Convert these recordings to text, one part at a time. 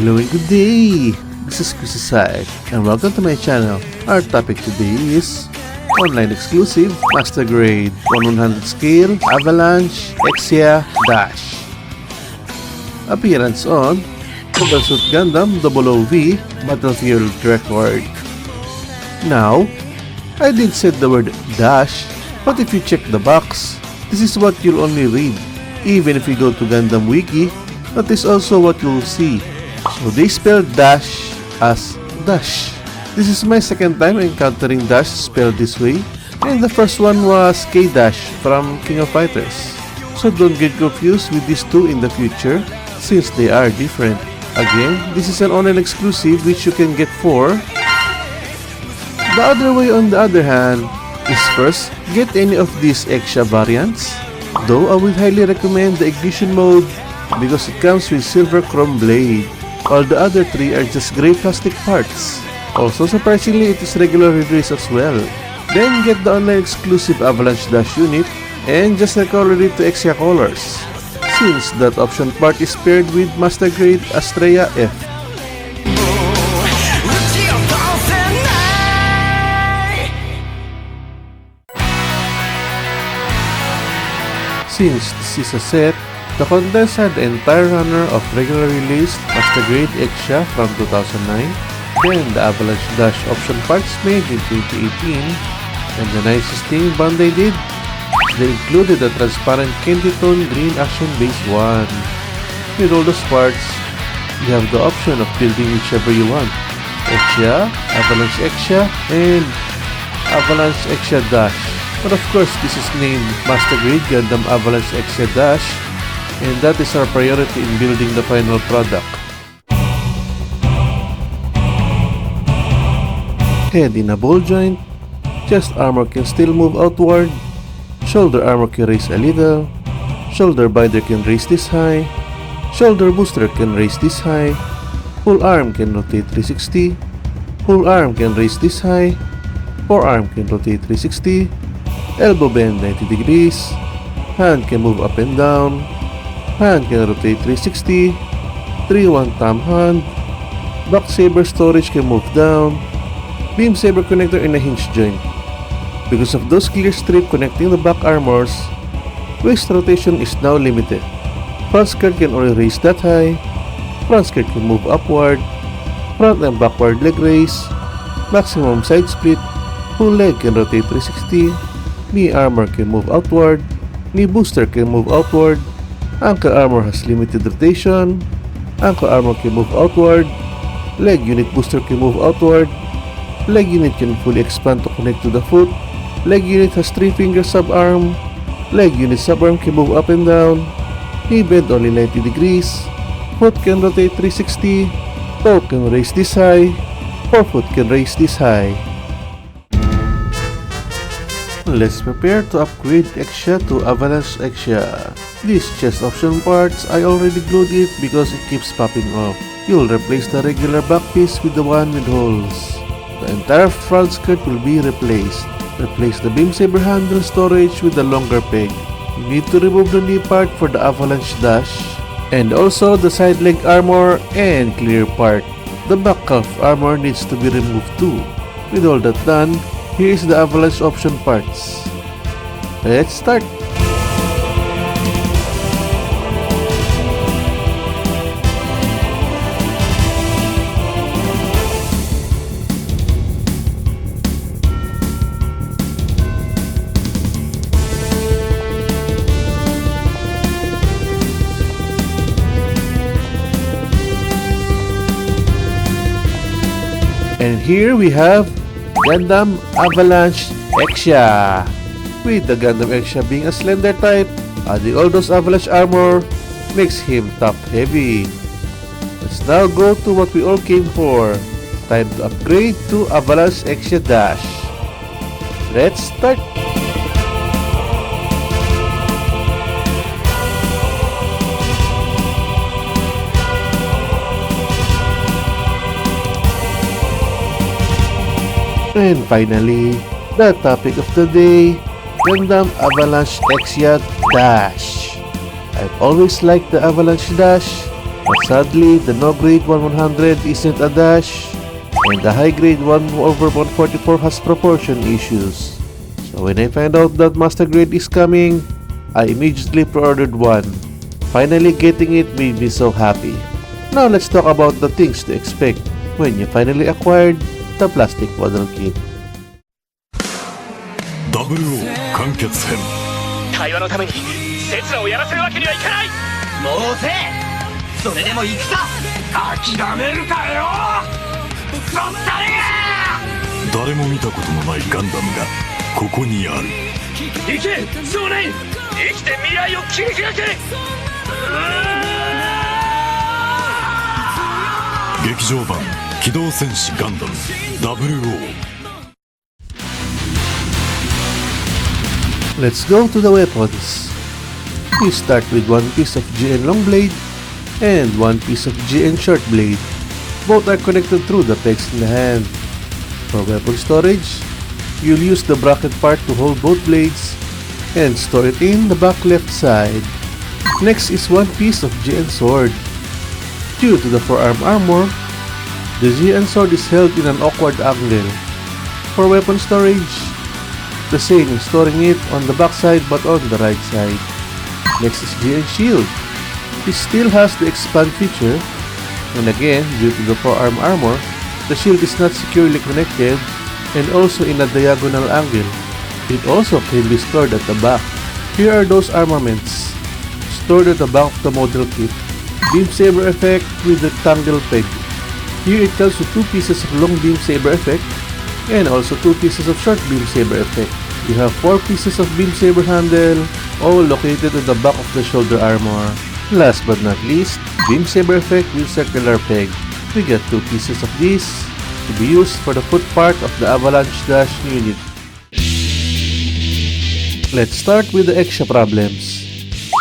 Hello and good day! This is Chris Isaac and welcome to my channel. Our topic today is online exclusive Master Grade 100 Scale Avalanche Exia Dash. Appearance on Mobile Suit Gundam 00V Battlefield Record. Now, I did say the word dash, but if you check the box, this is what you'll only read. Even if you go to Gundam Wiki, that is also what you'll see. So they spelled dash as dash. This is my second time encountering dash spelled this way, and the first one was K-Dash from King of Fighters. So don't get confused with these two in the future, since they are different. Again, this is an online exclusive which you can get for. The other way on the other hand is first, get any of these Exia variants, though I would highly recommend the Ignition mode because it comes with silver chrome blade, while the other three are just grey plastic parts. Also surprisingly, it is regular release as well. Then get the online exclusive Avalanche Dash unit and just recolor it to Exia colors, since that option part is paired with Master Grade Astrea F. Since this is a set, the contents are the entire runner of regularly released Master Grade Exia from 2009, then the Avalanche Dash option parts made in 2018, and the nicest thing Bandai did, they included a transparent candy tone green action base one. With all those parts, you have the option of building whichever you want: Exia, Avalanche Exia, and Avalanche Exia Dash. But of course, this is named Master Grade Gundam Avalanche Exia Dash, and that is our priority in building the final product. Head in a ball joint, chest armor can still move outward, shoulder armor can raise a little, shoulder binder can raise this high, shoulder booster can raise this high, full arm can rotate 360, full arm can raise this high, forearm can rotate 360, elbow bend 90 degrees, hand can move up and down, hand can rotate 360, 3-1 thumb hand, back saber storage can move down, beam saber connector in a hinge joint. Because of those clear strip connecting the back armors, waist rotation is now limited. Front skirt can only raise that high, front skirt can move upward, front and backward leg raise, maximum side split, full leg can rotate 360, knee armor can move outward, knee booster can move outward, ankle armor has limited rotation, ankle armor can move outward, leg unit booster can move outward, leg unit can fully expand to connect to the foot, leg unit has 3-finger subarm, leg unit subarm can move up and down, knee bend only 90 degrees, foot can rotate 360, toe can raise this high, forefoot can raise this high. Let's prepare to upgrade Exia to Avalanche Exia. These chest option parts, I already glued it because it keeps popping off. You'll replace the regular back piece with the one with holes. The entire front skirt will be replaced. Replace the beam saber handle storage with the longer peg. You need to remove the knee part for the Avalanche Dash, and also the side leg armor and clear part. The back calf armor needs to be removed too. With all that done, here is the Avalanche option parts. Let's start! And here we have Gundam Avalanche Exia. With the Gundam Exia being a slender type, adding all those Avalanche armor makes him top heavy. Let's now go to what we all came for. Time to upgrade to Avalanche Exia Dash. Let's start! And finally, the topic of the day, Gundam Avalanche Exia Dash. I've always liked the Avalanche Dash, But sadly, the no grade 1100 isn't a dash, and the high grade 1/144 has proportion issues. So when I find out that master grade is coming, I immediately pre-ordered one. Finally getting it made me so happy. Now let's talk about the things to expect when you finally acquired the plastic model kit. 00完結編。会話のために刹那をやらせるわけにはいかない。もうせそれでも行くさ。諦めるかよそったれが。誰も見たことのないガンダムがここにある。行け少年、生きて未来を切り開け。劇場版機動戦士ガンダム00。 Let's go to the weapons. We start with one piece of GN long blade and one piece of GN short blade. Both are connected through the pegs in the hand. For weapon storage, you'll use the bracket part to hold both blades and store it in the back left side. Next is one piece of GN sword. Due to the forearm armor, the GN sword is held in an awkward angle. For weapon storage, the same is storing it on the back side but on the right side. Next is GN shield. It still has the expand feature, and again, due to the forearm armor, the shield is not securely connected and also in a diagonal angle. It also can be stored at the back. Here are those armaments stored at the back of the model kit. Beam saber effect with rectangle peg. Here it comes with 2 pieces of long beam saber effect and also 2 pieces of short beam saber effect. You have 4 pieces of beam saber handle, all located at the back of the shoulder armor. Last but not least, beam saber effect with circular peg. We get 2 pieces of this to be used for the foot part of the avalanche dash unit. Let's start with the extra problems.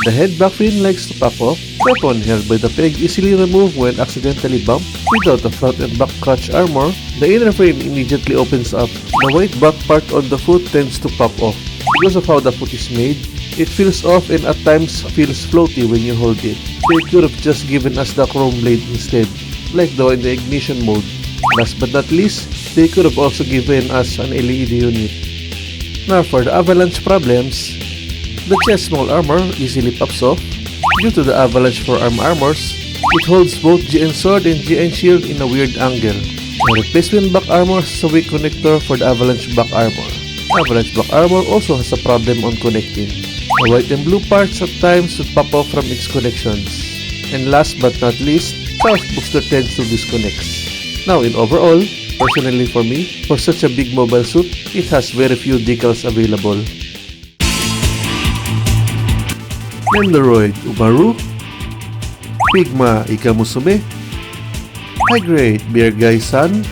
The head back fin likes to pop off. Weapon held by the peg easily removed when accidentally bumped. Without the front and back crotch armor, the inner frame immediately opens up. The white back part on the foot tends to pop off. Because of how the foot is made, it feels off and at times feels floaty when you hold it. They could have just given us the chrome blade instead, like the one in the ignition mode. Last but not least, they could have also given us an LED unit. Now for the avalanche problems, the chest small armor easily pops off. Due to the avalanche forearm armors, it holds both GN sword and GN shield in a weird angle. The replacement back armor has a weak connector for the avalanche back armor. Avalanche back armor also has a problem on connecting. The white and blue parts at times would pop off from its connections. And last but not least, Power Booster tends to disconnect. Now in overall, personally for me, for such a big mobile suit, it has very few decals available. Nendoroid Umaru, Pigma Ikamusume, High Grade Bear Guy San,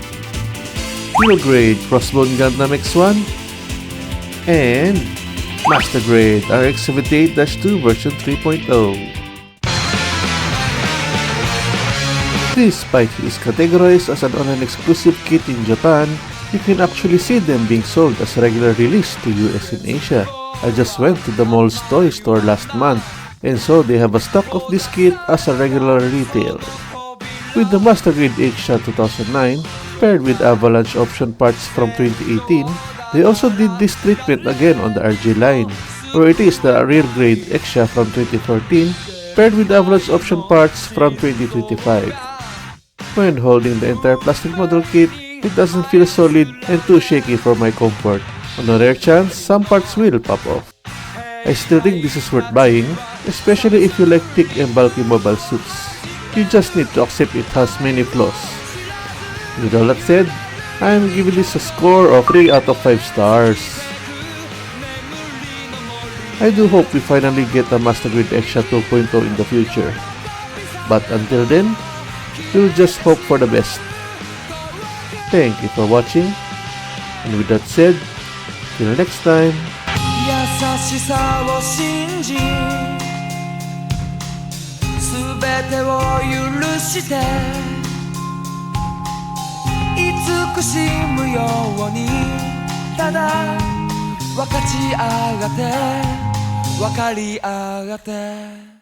Hero Grade Crossbone Gundam X1, and Master Grade RX-78-2 version 3.0. Despite he is categorized as an online exclusive kit in Japan, you can actually see them being sold as regular release to US and Asia. I just went to the mall's toy store last month and so they have a stock of this kit as a regular retail. With the Master Grade X-Shot 2009 paired with Avalanche option parts from 2018, they also did this treatment again on the RJ line, where it is the rear grade X-Shot from 2014 paired with Avalanche option parts from 2025. When holding the entire plastic model kit, it doesn't feel solid and too shaky for my comfort. On a rare chance, some parts will pop off. I still think this is worth buying, especially if you like thick and bulky mobile suits. You just need to accept it has many flaws. With all that said, I am giving this a score of 3 out of 5 stars. I do hope we finally get a Master Grade X-Shot 2.0 in the future. But until then, we'll just hope for the best. Thank you for watching, and with that said, till next time. 優しさを信じすべてを許して慈しむようにただ分かち合って分かり合って